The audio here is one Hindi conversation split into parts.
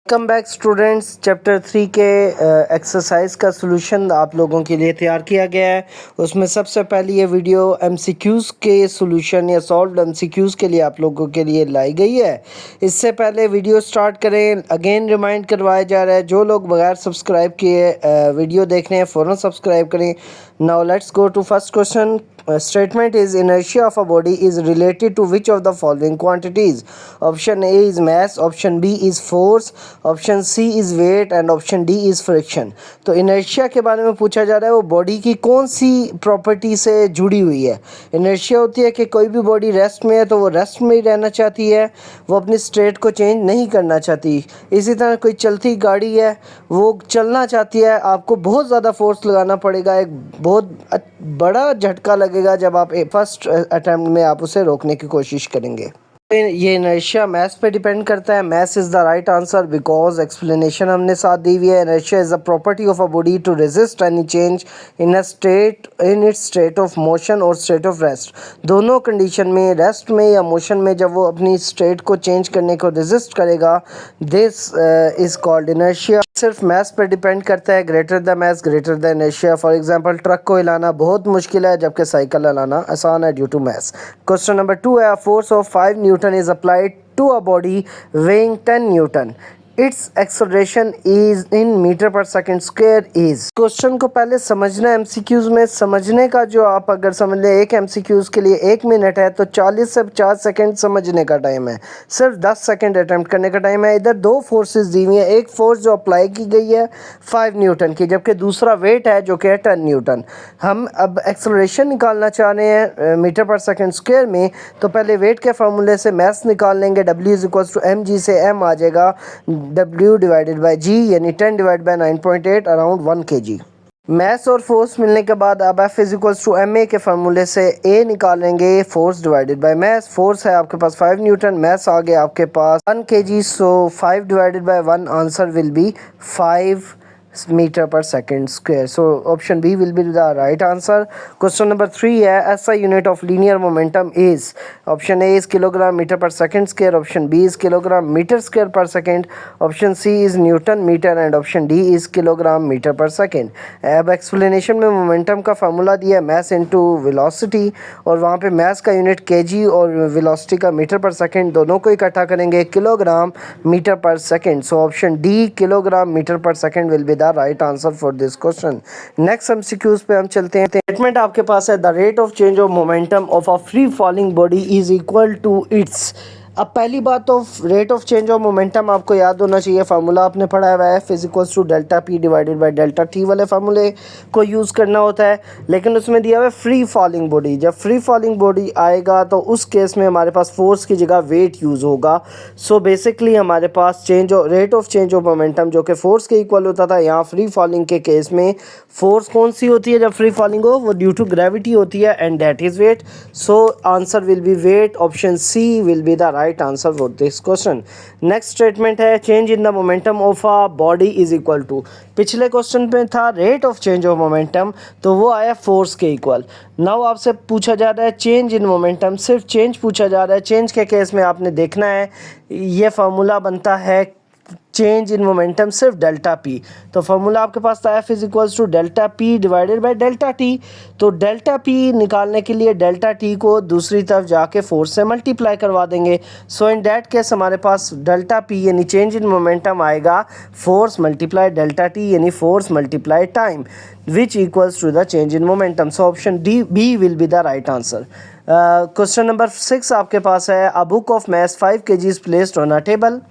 Welcome back students. चैप्टर 3 के एक्सरसाइज का सॉल्यूशन आप लोगों के लिए तैयार किया गया है। उसमें सबसे पहले ये वीडियो एमसीक्यूज़ के सॉल्यूशन या सॉल्व्ड एमसीक्यूज़ के लिए आप लोगों के लिए लाई गई है। इससे पहले वीडियो स्टार्ट करें, अगेन रिमाइंड करवाया जा रहा है जो लोग बगैर सब्सक्राइब किए वीडियो देख रहे हैं फ़ौरन सब्सक्राइब करें। Now let's go to first question. Statement is inertia of a body is related to which of the following quantities? Option A is mass, option B is force, option C is weight and option D is friction. तो inertia के बारे में पूछा जा रहा है वो बॉडी की कौन सी प्रॉपर्टी से जुड़ी हुई है। inertia होती है कि कोई भी बॉडी रेस्ट में है तो वो रेस्ट में ही रहना चाहती है, वो अपनी स्टेट को चेंज नहीं करना चाहती। इसी तरह कोई चलती गाड़ी है, वो चलना चाहती है, आपको बहुत ज़्यादा फोर्स लगाना पड़ेगा, एक बहुत बड़ा झटका लगेगा जब आप फर्स्ट अटैम्प्ट में आप उसे रोकने की कोशिश करेंगे। ये इनर्शिया मैथ्स पे डिपेंड करता है। Maths is the right answer because explanation हमने साथ दी हुई है। Inertia is the property of a body to resist any change in its state of motion और स्टेट ऑफ रेस्ट। दोनों कंडीशन में, रेस्ट में या मोशन में, जब वो अपनी स्टेट को चेंज करने को रेजिस्ट करेगा, दिस इज़ कॉल्ड इनर्शिया। सिर्फ मैथ्स पे डिपेंड करता है। Greater the maths greater the inertia. For example truck को हिलाना बहुत मुश्किल है जबकि साइकिल हिलाना आसान है due to maths. Question number 2 है, force of 5 newton is applied to a body weighing 10 Newton. Its acceleration is in metre per second square is। Question को पहले समझना है। एमसीक्यूज में समझने का जो आप अगर समझ लें, एक एमसीक्यूज के लिए 1 मिनट है तो 40 से 50 सेकंड समझने का टाइम है, सिर्फ 10 सेकंड अटैम्प्ट करने का टाइम है। इधर दो फोर्सेस दी हुई हैं, एक फोर्स जो अप्लाई की गई है 5 न्यूटन की, जबकि दूसरा वेट है जो कि है 10 न्यूटन। हम अब एक्सेलरेशन निकालना चाह रहे हैं मीटर पर सेकंड स्क्वायर में, तो पहले वेट के फार्मूले से मैथ्स निकाल लेंगे। W is equal to mg से m आ जाएगा W डिवाइडेड बाई G, यानी 10 divide by 9.8 around 1 kg। Maths और फोर्स मिलने के बाद अब F is equal to M A के फार्मूले से A निकालेंगे, force divided by maths. Force है आपके पास 5 न्यूटन, मैथ्स आ गया आपके पास 1 kg, so 5 divided by 1 answer will be 5 metre per second square. So option B will be the right answer. Question number 3 है, SI unit of linear momentum is. Option A is kilogram metre per second square, option B is kilogram metre square per second, option C is newton metre and option D is kilogram metre per second. अब एक्सप्लेनेशन में मोमेंटम का फार्मूला दिया है मैस इनटू वेलोसिटी, और वहाँ पे मैस का यूनिट केजी और वेलोसिटी का मीटर पर सेकंड, दोनों को इकट्ठा करेंगे kilogram metre per second. So option D kilogram metre per second will be the right answer for this question. Next MCQs पे हम चलते हैं। स्टेटमेंट आपके पास है, the rate of change of momentum of a free falling body is equal to its. अब पहली बात तो rate of change of momentum आपको याद होना चाहिए। फार्मूला आपने पढ़ा हुआ है, physicals to delta P divided by delta T वाले फार्मूले को यूज़ करना होता है, लेकिन उसमें दिया हुआ है फ्री फॉलिंग बॉडी। जब फ्री फॉलिंग बॉडी आएगा तो उस केस में हमारे पास फोर्स की जगह वेट यूज़ होगा। सो बेसिकली हमारे पास rate of change of momentum जो कि फोर्स के इक्वल होता था, यहाँ फ्री फॉलिंग के केस में फोर्स कौन सी होती है जब फ्री फॉलिंग हो, वो ड्यू टू ग्रेविटी होती है and that is weight. So answer will be weight. Option C will be the right answer for this question. Next statement है, change in the momentum of a body is equal to. पिछले क्वेश्चन पे था rate of change of momentum, तो वो आया फोर्स के इक्वल। नाउ आपसे पूछा जा रहा है चेंज इन मोमेंटम, सिर्फ चेंज पूछा जा रहा है। चेंज के केस में आपने देखना है ये फार्मूला बनता है चेंज इन मोमेंटम सिर्फ डेल्टा पी। तो फार्मूला आपके पास था F is equals to delta P divided by delta T. तो डेल्टा पी निकालने के लिए डेल्टा टी को दूसरी तरफ जाके फोर्स से मल्टीप्लाई करवा देंगे। सो इन दैट केस हमारे पास डेल्टा पी यानी चेंज इन मोमेंटम आएगा फोर्स मल्टीप्लाई डेल्टा टी यानी force multiply time, which equals to the change in momentum. So option D B will be the right answer. Question number 6 आपके पास है, a book of maths 5 kg is placed on a table.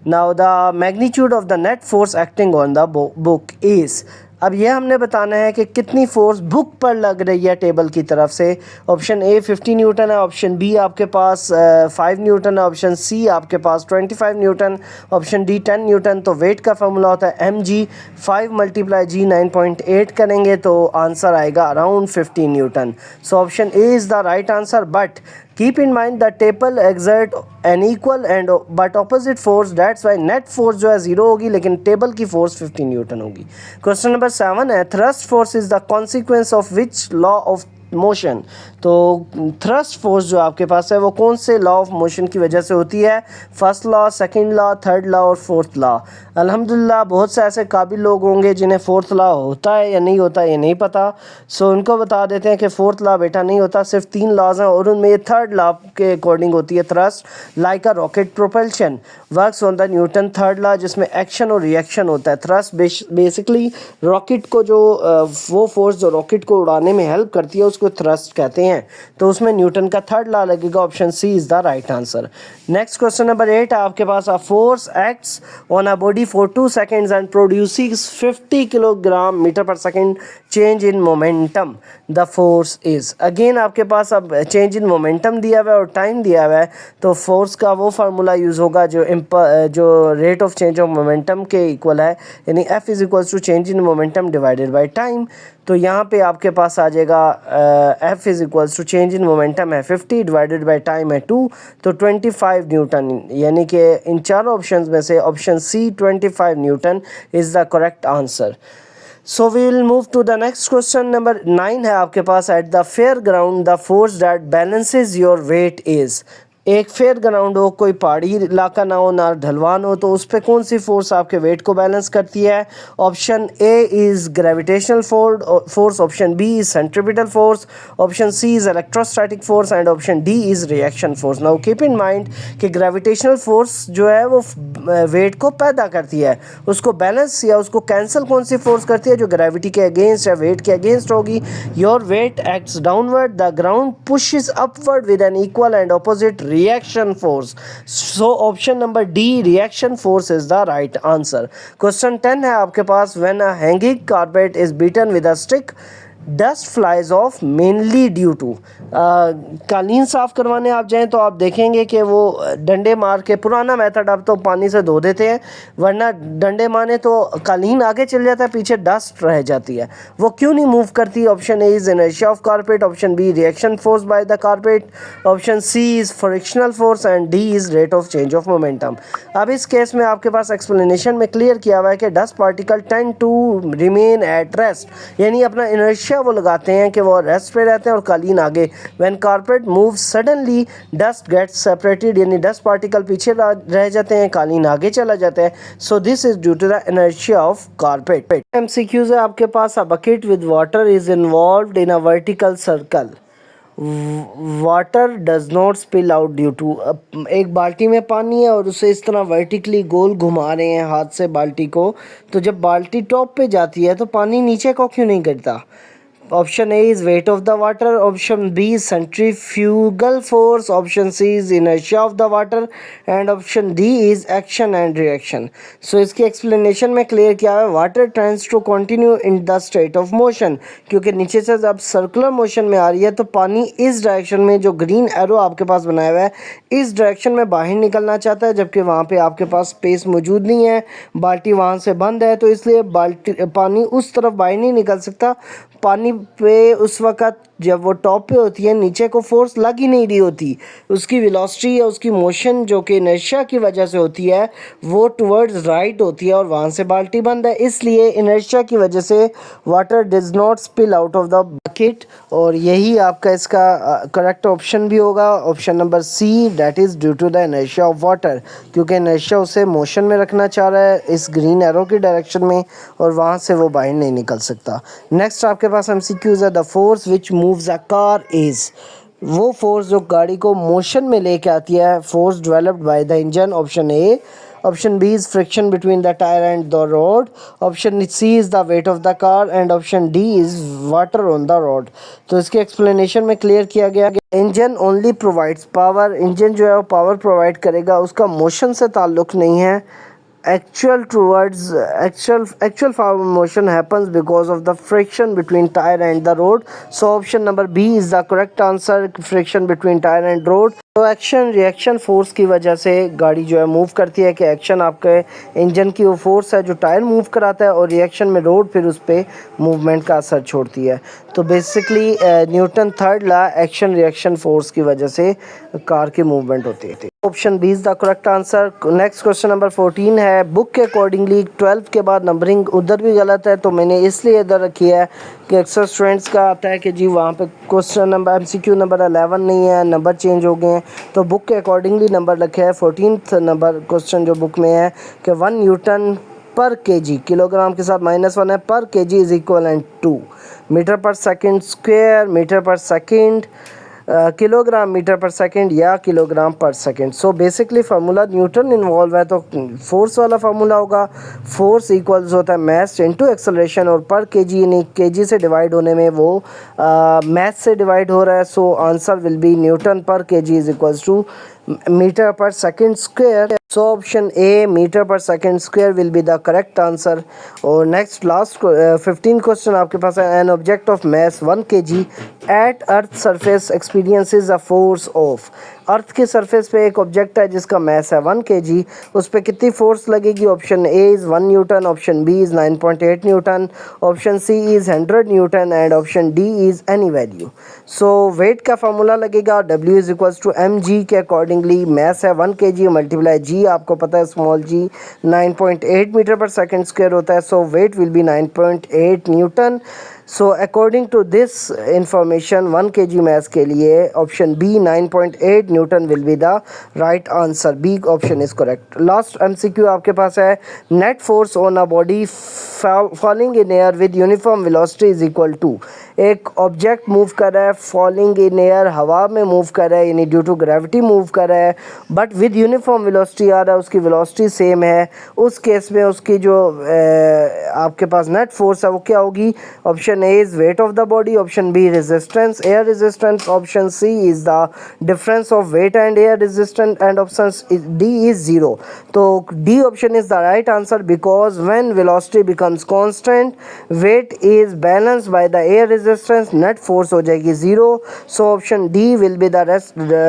Now the magnitude of the net force acting on the book is। अब ये हमने बताना है कि कितनी फोर्स बुक पर लग रही है टेबल की तरफ से। ऑप्शन ए 50 न्यूटन है, ऑप्शन बी आपके पास 5 न्यूटन है, ऑप्शन सी आपके पास 25 न्यूटन, ऑप्शन डी 10 न्यूटन। तो वेट का फॉर्मूला होता है एम जी, 5 मल्टीप्लाई जी 9.8 करेंगे तो आंसर आएगा around 15 newton. So option A is the right answer, but keep in mind the table exert an equal and but opposite force, that's why net force जो है 0 होगी, लेकिन टेबल की फोर्स 15 न्यूटन होगी। क्वेश्चन नंबर 7 है, thrust force is the consequence of which law of motion. तो थ्रस्ट फोर्स जो आपके पास है वो कौन से लॉ ऑफ मोशन की वजह से होती है? First law, second law, third law और फोर्थ लॉ। अल्हम्दुलिल्लाह बहुत से ऐसे काबिल लोग होंगे जिन्हें फोर्थ लॉ होता है या नहीं होता ये नहीं पता, सो उनको बता देते हैं कि फोर्थ लॉ बेटा नहीं होता, सिर्फ 3 लॉज हैं और उनमें ये थर्ड लॉ के अकॉर्डिंग होती है। Thrust like a rocket propulsion works on the Newton third law, जिसमें एक्शन और रिएक्शन होता है। थ्रस्ट बेसिकली रॉकेट को जो वो फोर्स जो रॉकेट को उड़ाने में हेल्प करती है उसको थ्रस्ट कहते हैं। तो उसमें न्यूटन का थर्ड लॉ लगेगा, option C is the right answer. Next question number 8 है आपके पास। A force acts on a body for 2 seconds and produces 50 kilogram metre per second change in momentum, the force is. Again आपके पास अब चेंज इन मोमेंटम दिया हुआ है और टाइम दिया हुआ है, तो फोर्स का वो फार्मूला यूज़ होगा जो rate of change of momentum के इक्वल है, यानी F is equals to change in momentum divided by time. तो यहाँ पे आपके पास आ जाएगा F is equals to change in momentum है 50 डिवाइडेड बाय टाइम है 2, तो 25 न्यूटन, यानी कि इन चारों ऑप्शंस में से option C 25 newton is the correct answer. So we will move to the next question. Number 9 है आपके पास। At the fairground the force that balances your weight is। एक फेयर ग्राउंड हो, कोई पहाड़ी इलाका ना हो ना ढलवान हो, तो उस पर कौन सी फोर्स आपके वेट को बैलेंस करती है? Option A is gravitational force, option B is centripetal force, option C is electrostatic force and option D is reaction force. Now keep in mind कि ग्रेविटेशनल फोर्स जो है वो वेट को पैदा करती है, उसको बैलेंस या उसको कैंसिल कौन सी फोर्स करती है? जो ग्रेविटी के अगेंस्ट या वेट के अगेंस्ट होगी। Your weight acts downward, the ground pushes upward with an equal and opposite reaction force. So option number D, reaction force is the right answer. Question 10 है आपके पास। When a hanging carpet is beaten with a stick, dust flies off mainly due to. कालीन साफ़ करवाने आप जाएं तो आप देखेंगे कि वो डंडे मार के, पुराना मेथड अब तो पानी से धो देते हैं, वरना डंडे मारने तो कालीन आगे चल जाता है, पीछे डस्ट रह जाती है, वो क्यों नहीं मूव करती? Option A is inertia of carpet, option B reaction force by the carpet, option C is frictional force and D is rate of change of momentum. अब इस केस में आपके पास एक्सप्लेनेशन में क्लियर किया हुआ है कि dust particle tend to remain at rest, यानी अपना इनर्शिया वो लगाते हैं कि वो रेस्ट पे रहते हैं और कालीन आगे। When carpet move suddenly dust gets separated, यानी डस्ट पार्टिकल पीछे रह जाते हैं, कालीन आगे चला जाता है। So this is due to the inertia of carpet. MCQs है आपके पास। A bucket with water is involved in a vertical circle, water does not spill out due to. एक बाल्टी में पानी है और उसे इस तरह वर्टिकली गोल घुमा रहे हैं हाथ से बाल्टी को, तो जब बाल्टी टॉप पे जाती है तो पानी नीचे को क्यों नहीं गिरता? Option A is weight of the water, option B is centrifugal force, option C is inertia of the water and option D is action and reaction. So इसकी एक्सप्लेनेशन में क्लियर किया है। Water tends to continue in the state of motion, क्योंकि नीचे से जब सर्कुलर मोशन में आ रही है तो पानी इस डायरेक्शन में, जो ग्रीन एरो आपके पास बनाया हुआ है, इस डायरेक्शन में बाहर निकलना चाहता है, जबकि वहाँ पे आपके पास स्पेस मौजूद नहीं है, बाल्टी वहाँ से बंद है, तो इसलिए पानी उस तरफ बाहर नहीं निकल सकता। पानी पे उस वक़्त जब वो टॉप पे होती है नीचे को फोर्स लग ही नहीं रही होती, उसकी वेलोसिटी या उसकी मोशन जो कि इनर्शिया की वजह से होती है वो टुवर्ड्स राइट होती है और वहाँ से बाल्टी बंद है, इसलिए इनर्शिया की वजह से water does not spill out of the bucket. और यही आपका इसका करेक्ट ऑप्शन भी होगा, option number C, that is due to the inertia of water, क्योंकि इनर्शिया उसे मोशन में रखना चाह रहा है इस ग्रीन एरो की डायरेक्शन में और वहाँ से वो बाहर नहीं निकल सकता। नेक्स्ट आपके पास एमसीक्यूज है। The force which moves a car is, वो फोर्स जो गाड़ी को मोशन में लेके आती है, force developed by the engine, option A, option B is friction between the tyre and the road, option C is the weight of the car and option D is water on the road. तो इसके एक्सप्लेनेशन में क्लियर किया गया, engine only provides power, engine जो है वो पावर प्रोवाइड करेगा, उसका मोशन से ताल्लुक़ नहीं है। Actual motion happens because of the friction between tire and the road. So option number B is the correct answer, friction between tire and road. तो एक्शन रिएक्शन फोर्स की वजह से गाड़ी जो है मूव करती है, कि एक्शन आपके इंजन की वो फोर्स है जो टायर मूव कराता है और रिएक्शन में रोड फिर उस पर मूवमेंट का असर छोड़ती है। तो basically Newton third law action reaction force की वजह से कार की मूवमेंट होती है। Option B is the correct answer. Next question number 14 है, बुक के अकॉर्डिंगली 12 के बाद नंबरिंग उधर भी गलत है, तो मैंने इसलिए इधर रखी है कि अक्सर स्टूडेंट्स का आता है कि जी वहाँ पे क्वेश्चन नंबर MCQ नंबर 11 नहीं है, नंबर चेंज हो गए हैं, तो बुक के अकॉर्डिंगली नंबर रखे है। 14th नंबर क्वेश्चन जो बुक में है कि 1 न्यूटन पर kg, किलोग्राम के साथ -1 है, per kg is equivalent to metre per second square, metre per second, kilogram metre per second या kilogram per second. So basically formula newton involve है, तो फोर्स वाला फार्मूला होगा। फोर्स इक्वल्स होता है मास इनटू एक्सेलरेशन, और पर केजी यानी केजी से डिवाइड होने में वो मास से डिवाइड हो रहा है। So answer will be newton per KG is equals to metre per second square. So option A metre per second square will be the correct answer. और नेक्स्ट लास्ट 15 क्वेश्चन आपके पास है, an object of mass 1 kg at earth surface experiences a force of. Earth के सरफेस पे एक ऑब्जेक्ट है जिसका मास है 1 kg, उस पर कितनी फोर्स लगेगी? Option A is 1 newton, option B is 9.8 newton, option C is 100 newton and option D is any value. So weight का फार्मूला लगेगा W is equals to mg के अकॉर्डिंगली मास है 1 kg मल्टीप्लाई g, आपको पता है small g 9.8 metre per second square होता है। So weight will be 9.8 newton. So according to this information 1 kg mass के लिए option B 9.8 newton will be the right answer. B option is correct. Last MCQ आपके पास है, net force on a body falling in air with uniform velocity is equal to. एक ऑब्जेक्ट मूव कर रहा है, फॉलिंग इन एयर, हवा में मूव कर रहा है, यानी ड्यू टू ग्रेविटी मूव कर रहा है, बट विद यूनिफॉर्म वेलोसिटी आ रहा है, उसकी वेलोसिटी सेम है। उस केस में उसकी जो आपके पास नेट फोर्स है वो क्या होगी? Option A is weight of the body, option B resistance, air resistance, option C is the difference of weight and air resistance and option D is zero. तो D option is the right answer because when velocity becomes constant, weight is balanced by the air resistance, net force हो जाएगी zero. So option D will be the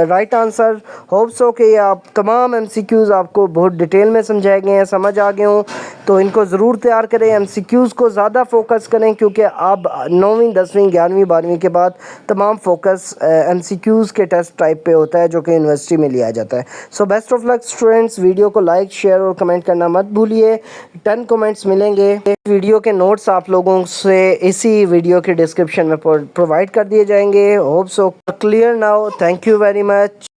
right answer. Hope so कि आप तमाम MCQs आपको बहुत डिटेल में समझाए गए हैं, समझ आ गए हों, तो इनको ज़रूर तैयार करें। MCQs को ज़्यादा फोकस करें क्योंकि अब 9वीं 10वीं 11वीं 12वीं के बाद तमाम फोकस MCQs के टेस्ट टाइप पे होता है जो कि यूनिवर्सिटी में लिया जाता है। So best of luck students. Video को लाइक शेयर और कमेंट करना मत भूलिए। 10 कमेंट्स मिलेंगे। वीडियो के नोट्स आप लोगों से इसी वीडियो के डिस्क्रिप्शन में प्रोवाइड कर दिए जाएंगे। Hope so clear now. Thank you very much.